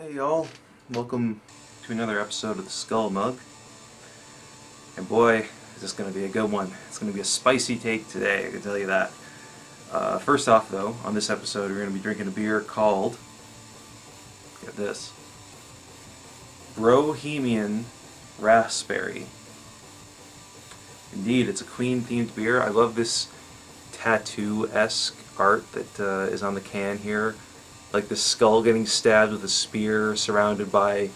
Hey y'all, welcome to another episode of the Skull Mug. And boy, is this going to be a good one. It's going to be a spicy take today, I can tell you that. First off though, on this episode we're going to be drinking a beer called, get this, Brohemian Raspberry. Indeed, it's a Queen themed beer. I love this tattoo-esque art that is on the can here. Like the skull getting stabbed with a spear surrounded by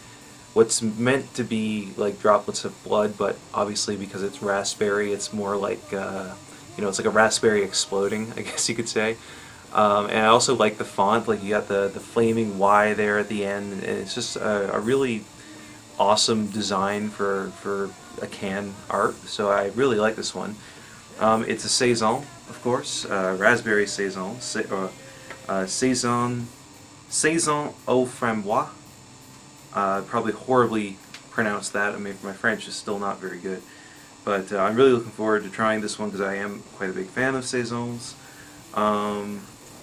what's meant to be like droplets of blood, but obviously because it's raspberry it's more like, it's like a raspberry exploding, I guess you could say. And I also like the font, like you got the flaming Y there at the end, and it's just a really awesome design for a can art, so I really like this one. It's a Saison, of course, raspberry Saison, Saison au framboise. Probably horribly pronounced that. I mean, my French is still not very good. But I'm really looking forward to trying this one because I am quite a big fan of Saisons.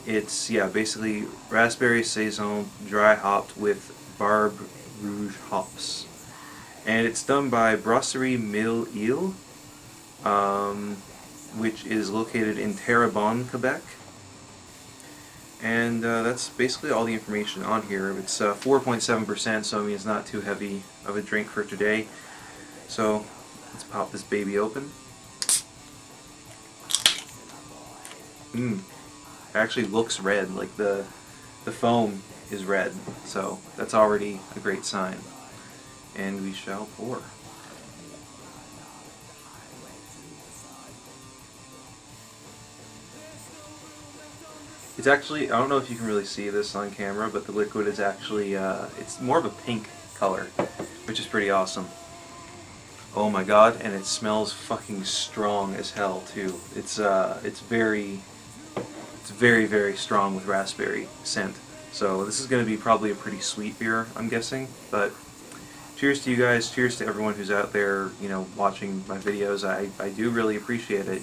It's, basically raspberry Saison dry hopped with Barbe Rouge hops. And it's done by Brasserie Mille Îles, which is located in Terrebonne, Quebec. And that's basically all the information on here. It's 4.7%, so I mean it's not too heavy of a drink for today. So let's pop this baby open. It actually looks red, like the foam is red, so that's already a great sign. And we shall pour. It's actually, I don't know if you can really see this on camera, but the liquid is actually, it's more of a pink color, which is pretty awesome. Oh my god, and it smells fucking strong as hell too. It's very, very strong with raspberry scent. So this is going to be probably a pretty sweet beer, I'm guessing, but cheers to you guys, cheers to everyone who's out there, watching my videos. I do really appreciate it.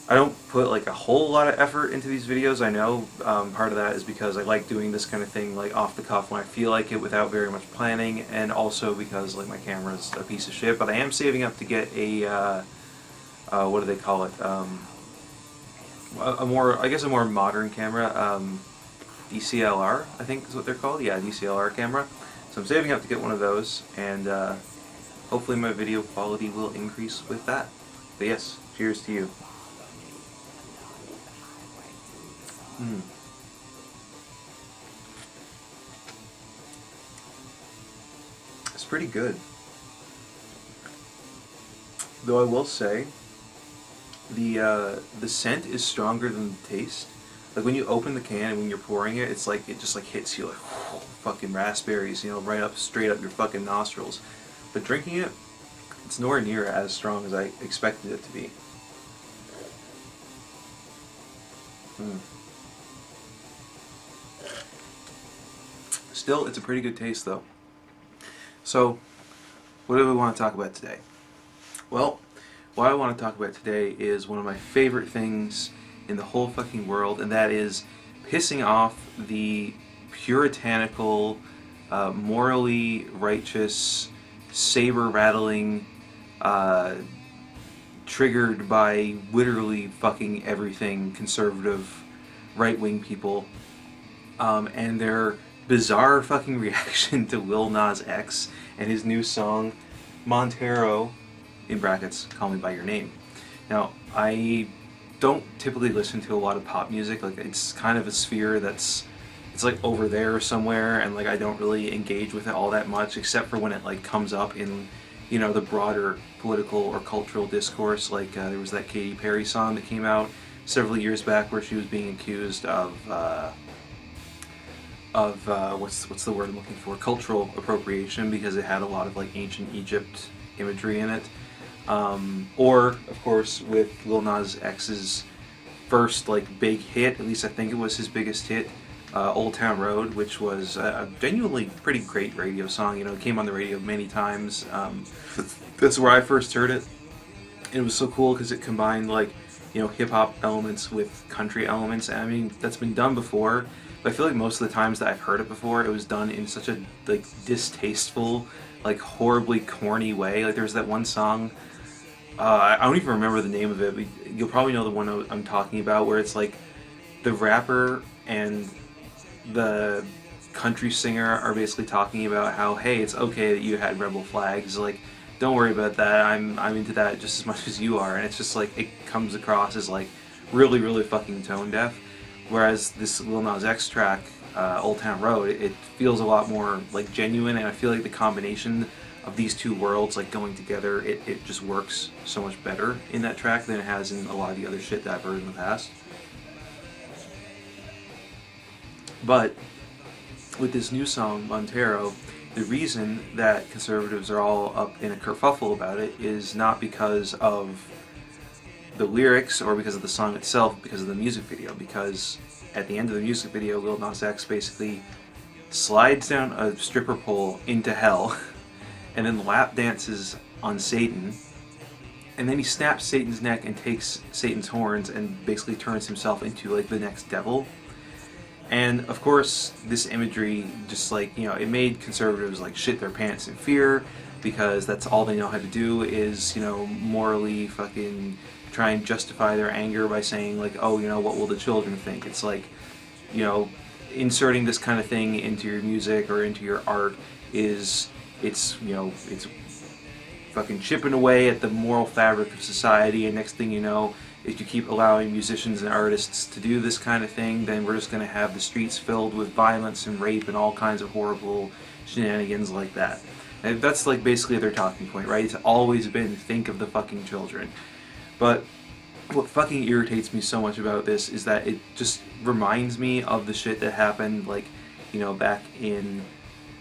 I don't put like a whole lot of effort into these videos. I know part of that is because I like doing this kind of thing like off the cuff when I feel like it without very much planning, and also because like my camera's a piece of shit. But I am saving up to get a what do they call it? A more modern camera, DCLR I think is what they're called. Yeah, DCLR camera. So I'm saving up to get one of those, and hopefully my video quality will increase with that. But yes, cheers to you. It's pretty good. Though I will say, the scent is stronger than the taste. Like when you open the can and when you're pouring it, it's like it just like hits you like fucking raspberries, right up straight up your fucking nostrils. But drinking it, it's nowhere near as strong as I expected it to be. Still, it's a pretty good taste though. So, what do we want to talk about today? Well, what I want to talk about today is one of my favorite things in the whole fucking world, and that is pissing off the puritanical, morally righteous, saber-rattling, triggered by literally fucking everything conservative right-wing people, and their bizarre fucking reaction to Lil Nas X and his new song Montero, in brackets, Call Me By Your Name. Now, I don't typically listen to a lot of pop music. Like, it's kind of a sphere it's like over there somewhere, and like I don't really engage with it all that much, except for when it like comes up in the broader political or cultural discourse. Like there was that Katy Perry song that came out several years back where she was being accused of what's the word I'm looking for? Cultural appropriation, because it had a lot of like ancient Egypt imagery in it. Or of course with Lil Nas X's first like big hit, at least I think it was his biggest hit, Old Town Road, which was a genuinely pretty great radio song. It came on the radio many times. That's where I first heard it. It was so cool because it combined like hip hop elements with country elements. I mean, that's been done before, But I feel like most of the times that I've heard it before, it was done in such a like distasteful, like horribly corny way. Like there's that one song, I don't even remember the name of it, but you'll probably know the one I'm talking about, where it's like the rapper and the country singer are basically talking about how, hey, it's okay that you had rebel flags, like don't worry about that, I'm into that just as much as you are. And it's just like, it comes across as like really, really fucking tone deaf. Whereas this Lil Nas X track, Old Town Road, it feels a lot more like genuine, and I feel like the combination of these two worlds like going together, it just works so much better in that track than it has in a lot of the other shit that I've heard in the past. But with this new song, Montero, the reason that conservatives are all up in a kerfuffle about it is not because of the lyrics or because of the song itself, because of the music video. Because at the end of the music video, Lil Nas X basically slides down a stripper pole into hell and then lap dances on Satan, and then he snaps Satan's neck and takes Satan's horns and basically turns himself into like the next devil. And of course this imagery just like, you know, it made conservatives like shit their pants in fear, because that's all they know how to do is, you know, morally fucking try and justify their anger by saying like, oh, you know, what will the children think? It's like, you know, inserting this kind of thing into your music or into your art is, it's, you know, it's fucking chipping away at the moral fabric of society. And next thing you know, if you keep allowing musicians and artists to do this kind of thing, then we're just going to have the streets filled with violence and rape and all kinds of horrible shenanigans like that. And that's like basically their talking point, right? It's always been, think of the fucking children. But what fucking irritates me so much about this is that it just reminds me of the shit that happened, like, you know, back in,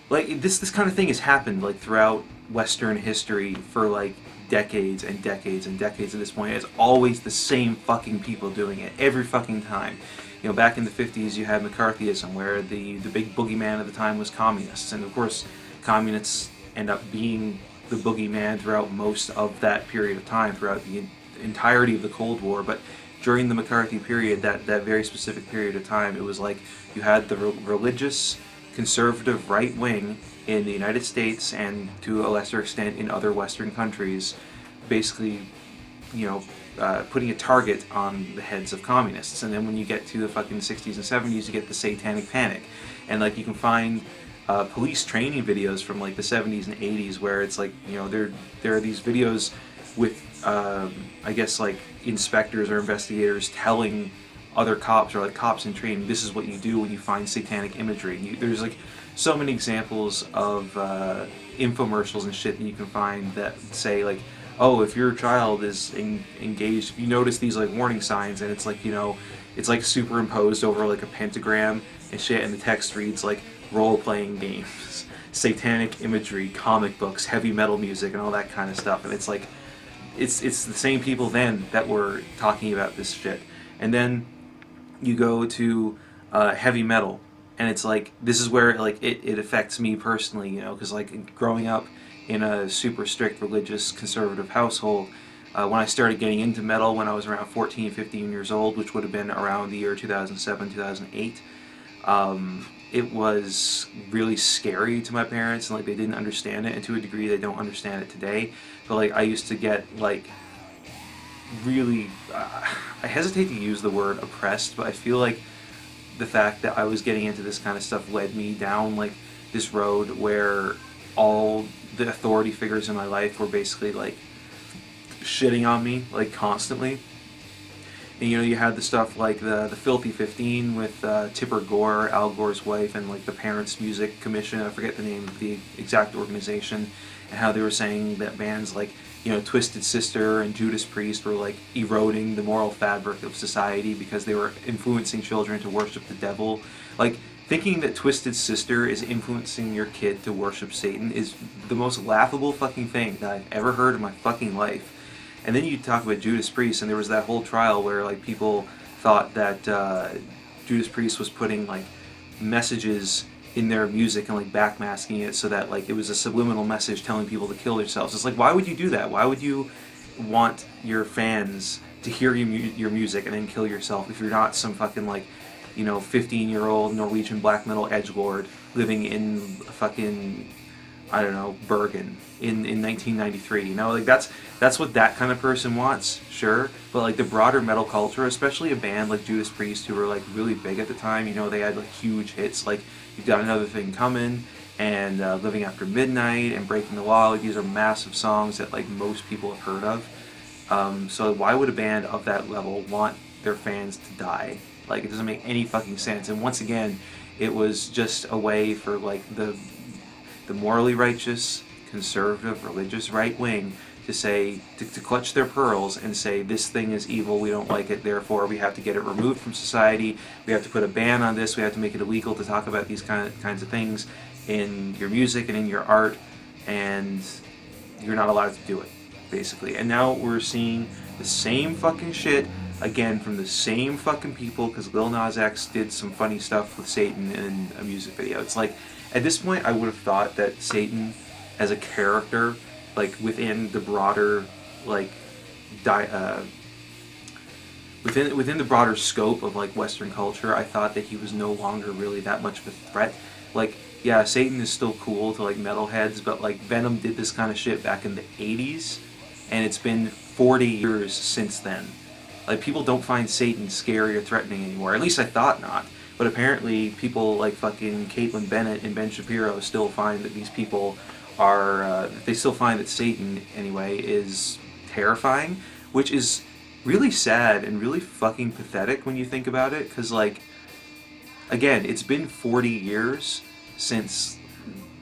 like, this kind of thing has happened like throughout Western history for like decades and decades and decades at this point. It's always the same fucking people doing it every fucking time. You know, back in the 50s you had McCarthyism, where the big boogeyman at the time was communists, and of course communists end up being the boogeyman throughout most of that period of time, throughout the entirety of the Cold War. But during the McCarthy period, that very specific period of time, it was like you had the religious conservative right wing in the United States and to a lesser extent in other Western countries, basically, you know, putting a target on the heads of communists. And then when you get to the fucking 60s and 70s, you get the Satanic Panic, and like you can find police training videos from like the 70s and 80s where it's like, you know, there are these videos with I guess like inspectors or investigators telling other cops or like cops in training, this is what you do when you find satanic imagery. There's like so many examples of infomercials and shit that you can find that say like, oh, if your child is engaged, if you notice these like warning signs, and it's like, you know, it's like superimposed over like a pentagram and shit, and the text reads like role-playing games, satanic imagery, comic books, heavy metal music, and all that kind of stuff. And it's like, it's the same people then that were talking about this shit. And then you go to heavy metal, and it's like, this is where like it affects me personally, you know, because like growing up in a super strict religious conservative household, when I started getting into metal when I was around 14, 15 years old, which would have been around the year 2007, 2008, it was really scary to my parents, and like they didn't understand it, and to a degree they don't understand it today. But like I used to get like really, I hesitate to use the word oppressed, but I feel like the fact that I was getting into this kind of stuff led me down like this road where all the authority figures in my life were basically like shitting on me like constantly. And you know, you had the stuff like the Filthy 15 with Tipper Gore, Al Gore's wife, and like the Parents Music Commission, I forget the name of the exact organization, and how they were saying that bands like, you know, Twisted Sister and Judas Priest were like eroding the moral fabric of society because they were influencing children to worship the devil. Like, thinking that Twisted Sister is influencing your kid to worship Satan is the most laughable fucking thing that I've ever heard in my fucking life. And then you talk about Judas Priest, and there was that whole trial where like people thought that Judas Priest was putting like messages in their music and like backmasking it so that like it was a subliminal message telling people to kill themselves. It's like, why would you do that? Why would you want your fans to hear your music and then kill yourself if you're not some fucking like you know, 15-year-old Norwegian black metal edgelord living in fucking, I don't know, Bergen in 1993. You know, like that's what that kind of person wants, sure. But like the broader metal culture, especially a band like Judas Priest, who were like really big at the time. You know, they had like huge hits like You've Got Another Thing Coming and Living After Midnight and Breaking the Law. Like, these are massive songs that like most people have heard of. So why would a band of that level want their fans to die? Like, it doesn't make any fucking sense. And once again, it was just a way for like the morally righteous, conservative, religious right wing to say, to clutch their pearls and say, this thing is evil, we don't like it, therefore we have to get it removed from society, we have to put a ban on this, we have to make it illegal to talk about these kinds of things in your music and in your art, and you're not allowed to do it, basically. And now we're seeing the same fucking shit again from the same fucking people, because Lil Nas X did some funny stuff with Satan in a music video. It's like, at this point I would have thought that Satan as a character, like within the broader, like within the broader scope of like Western culture, I thought that he was no longer really that much of a threat. Like, yeah, Satan is still cool to like metalheads, but like Venom did this kind of shit back in the 80s, and it's been 40 years since then. Like, people don't find Satan scary or threatening anymore. At least I thought not. But apparently people like fucking Caitlin Bennett and Ben Shapiro still find that these people are, they still find that Satan, anyway, is terrifying, which is really sad and really fucking pathetic when you think about it, because, like, again, it's been 40 years since,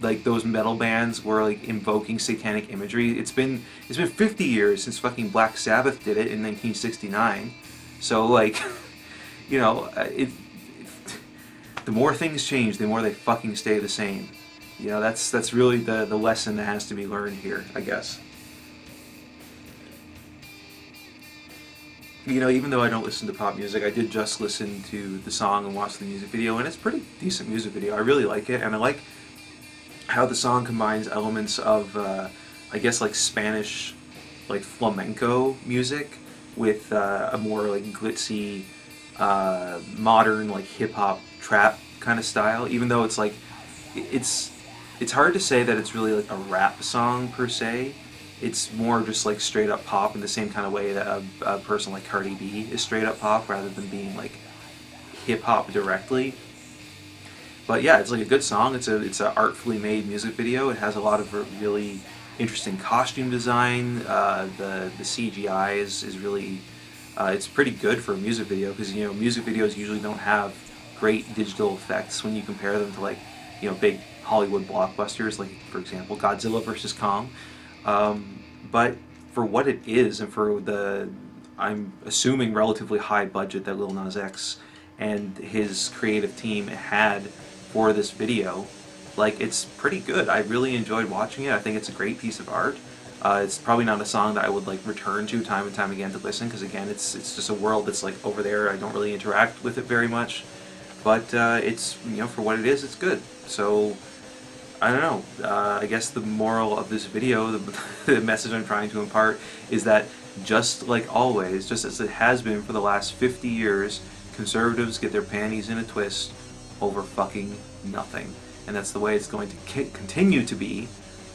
like, those metal bands were, like, invoking satanic imagery. It's been 50 years since fucking Black Sabbath did it in 1969, so, like, you know, the more things change, the more they fucking stay the same. You know, that's really the lesson that has to be learned here, I guess. You know, even though I don't listen to pop music, I did just listen to the song and watch the music video, and it's a pretty decent music video. I really like it, and I like how the song combines elements of, I guess, like Spanish, like flamenco music with a more like glitzy, modern, like hip-hop trap kind of style, even though it's like, it's hard to say that it's really like a rap song per se. It's more just like straight up pop in the same kind of way that a person like Cardi B is straight up pop rather than being like hip hop directly. But yeah, it's like a good song. It's a artfully made music video. It has a lot of really interesting costume design. The CGI is really it's pretty good for a music video, because, you know, music videos usually don't have great digital effects when you compare them to, like, you know, big Hollywood blockbusters, like, for example, Godzilla vs. Kong. But for what it is, and for the, I'm assuming, relatively high budget that Lil Nas X and his creative team had for this video, like, it's pretty good. I really enjoyed watching it. I think it's a great piece of art. It's probably not a song that I would, like, return to time and time again to listen, because, again, it's just a world that's, like, over there. I don't really interact with it very much. But it's, you know, for what it is, it's good. So, I don't know. I guess the moral of this video, the message I'm trying to impart, is that just like always, just as it has been for the last 50 years, conservatives get their panties in a twist over fucking nothing. And that's the way it's going to continue to be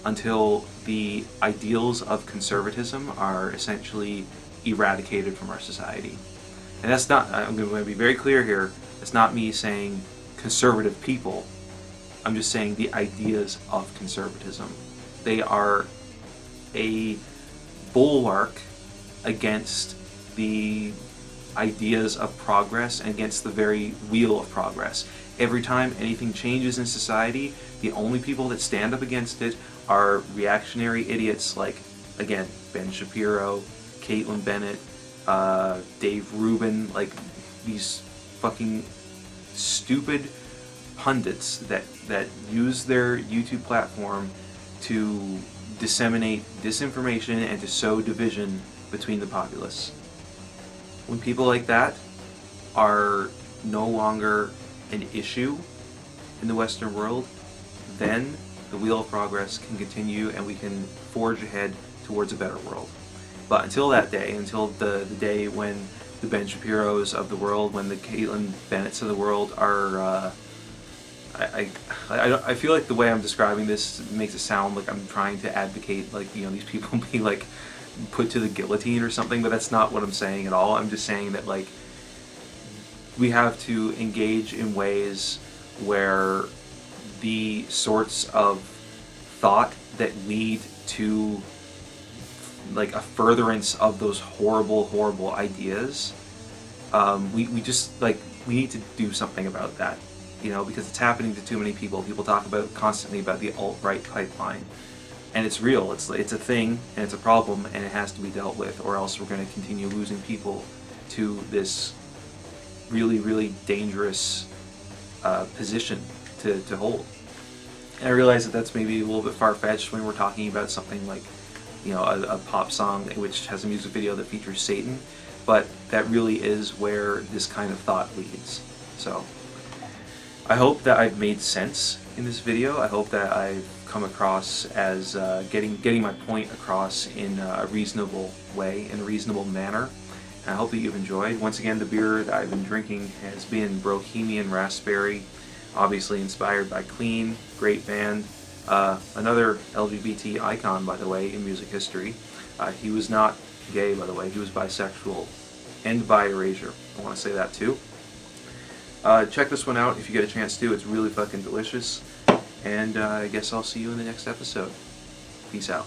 until the ideals of conservatism are essentially eradicated from our society. And that's not, I'm going to be very clear here, it's not me saying conservative people. I'm just saying the ideas of conservatism. They are a bulwark against the ideas of progress and against the very wheel of progress. Every time anything changes in society, the only people that stand up against it are reactionary idiots like, again, Ben Shapiro, Caitlin Bennett, Dave Rubin, like these fucking stupid pundits that use their YouTube platform to disseminate disinformation and to sow division between the populace. When people like that are no longer an issue in the Western world, then the wheel of progress can continue and we can forge ahead towards a better world. But until that day, until the day when the Ben Shapiros of the world, when the Caitlin Bennett's of the world are, I feel like the way I'm describing this makes it sound like I'm trying to advocate, like, you know, these people be like put to the guillotine or something, but that's not what I'm saying at all. I'm just saying that, like, we have to engage in ways where the sorts of thought that lead to, like, a furtherance of those horrible ideas, we just, like, we need to do something about that, you know, because it's happening to too many people. People talk about constantly about the alt-right pipeline, and it's real. It's a thing, and it's a problem, and it has to be dealt with, or else we're going to continue losing people to this really dangerous position to hold. And I realize that that's maybe a little bit far-fetched when we're talking about something like, you know, a pop song which has a music video that features Satan, but that really is where this kind of thought leads. So I hope that I've made sense in this video. I hope that I've come across as getting my point across in a reasonable way, in a reasonable manner. And I hope that you've enjoyed. Once again, the beer that I've been drinking has been Brohemian Raspberry, obviously inspired by Clean, great band. Another LGBT icon, by the way, in music history. He was not gay, by the way. He was bisexual and by erasure. I want to say that too. Check this one out if you get a chance to. It's really fucking delicious. And I guess I'll see you in the next episode. Peace out.